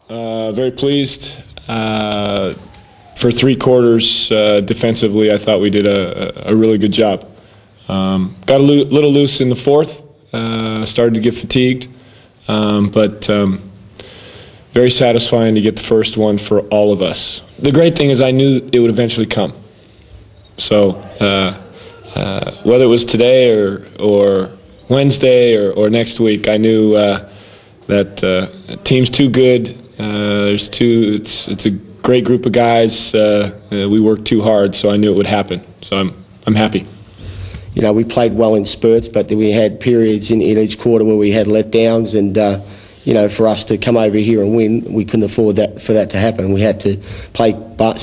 Very pleased. For 3 quarters defensively, I thought we did a really good job. Got a little loose in the fourth, started to get fatigued, but very satisfying to get the first one for all of us. The great thing is I knew it would eventually come. So whether it was today or Wednesday or next week, I knew that team's too good. It's a great group of guys. We worked too hard, so I knew it would happen. So I'm happy. You know, we played well in spurts, but then we had periods in each quarter where we had letdowns, and you know, for us to come over here and win, we couldn't afford for that to happen. We had to play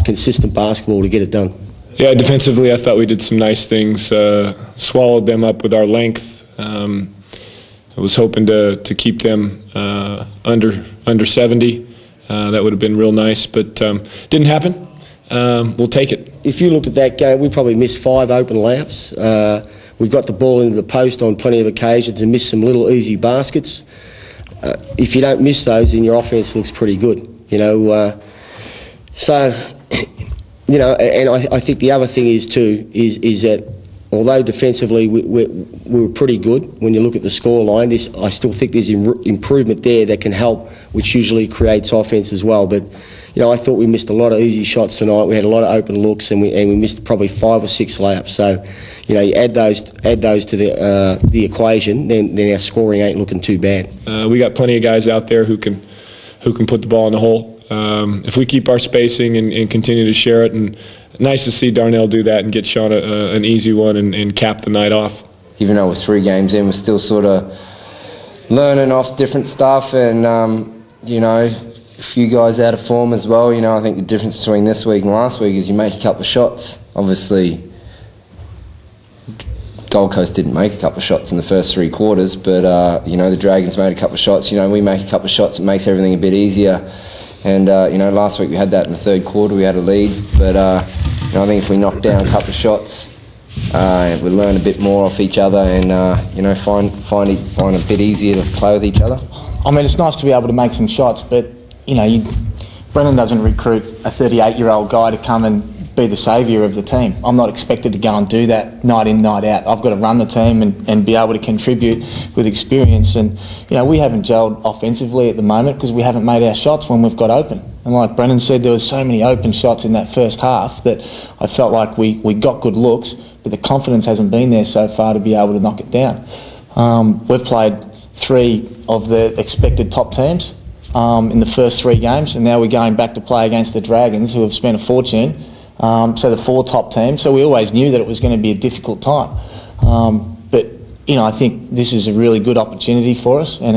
consistent basketball to get it done. Yeah, defensively, I thought we did some nice things. Swallowed them up with our length. I was hoping to keep them under 70. That would have been real nice, but didn't happen. We'll take it. If you look at that game, we probably missed 5 open layups. We got the ball into the post on plenty of occasions and missed some little easy baskets. If you don't miss those, then your offense looks pretty good. You know, so you know, and I think the other thing is too is that although defensively we were pretty good, when you look at the scoreline, I still think there's improvement there that can help, which usually creates offense as well. But you know, I thought we missed a lot of easy shots tonight. We had a lot of open looks, and we missed probably 5 or 6 layups. So, you know, you add those to the equation, then our scoring ain't looking too bad. We got plenty of guys out there who can put the ball in the hole. If we keep our spacing and continue to share it, and nice to see Darnell do that and get Sean an easy one and cap the night off. Even though we're 3 games in, we're still sort of learning off different stuff, and you know, a few guys out of form as well. You know, I think the difference between this week and last week is you make a couple of shots. Obviously, Gold Coast didn't make a couple of shots in the first 3 quarters, but you know, the Dragons made a couple of shots. You know, we make a couple of shots, it makes everything a bit easier. And you know, last week we had that in the 3rd quarter, we had a lead. But you know, I think if we knock down a couple of shots, we learn a bit more off each other, and you know, find a bit easier to play with each other. I mean, it's nice to be able to make some shots, but you know, Brennan doesn't recruit a 38-year-old guy to come and be the saviour of the team. I'm not expected to go and do that night in, night out. I've got to run the team and be able to contribute with experience. And you know, we haven't gelled offensively at the moment because we haven't made our shots when we've got open. And like Brennan said, there was so many open shots in that first half that I felt like we got good looks, but the confidence hasn't been there so far to be able to knock it down. We've played 3 of the expected top teams in the first 3 games, and now we're going back to play against the Dragons, who have spent a fortune. So the 4 top teams. So we always knew that it was going to be a difficult time. But you know, I think this is a really good opportunity for us, and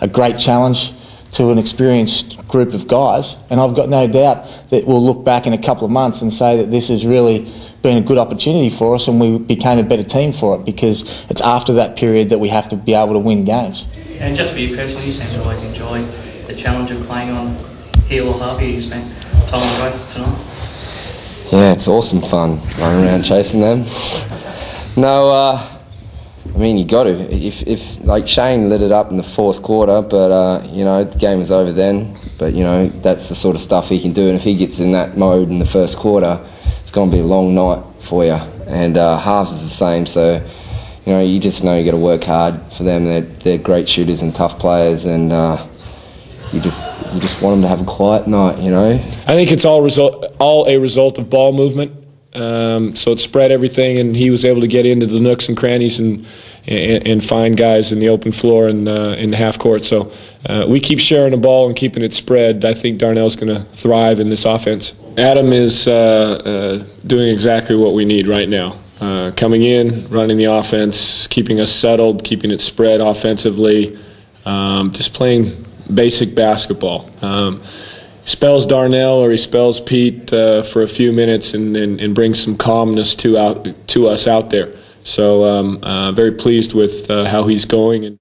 a great challenge to an experienced group of guys. And I've got no doubt that we'll look back in a couple of months and say that this has really been a good opportunity for us, and we became a better team for it, because it's after that period that we have to be able to win games. And just for you personally, you seem to always enjoy the challenge of playing on heel or Harvey. You spent time on both tonight. Yeah, it's awesome fun running around chasing them. No, I mean, you got to. If like Shane lit it up in the 4th quarter, but you know, the game was over then. But you know, that's the sort of stuff he can do, and if he gets in that mode in the 1st quarter, it's going to be a long night for you. And halves is the same, so you know, you just know you got to work hard for them. They're great shooters and tough players, and you just want them to have a quiet night, you know. I think it's all a result of ball movement. So it spread everything, and he was able to get into the nooks and crannies and find guys in the open floor and in the half court. So we keep sharing the ball and keeping it spread. I think Darnell's going to thrive in this offense. Adam is doing exactly what we need right now. Coming in, running the offense, keeping us settled, keeping it spread offensively, just playing basic basketball. Spells Darnell or he spells Pete for a few minutes and brings some calmness to us out there. So very pleased with how he's going.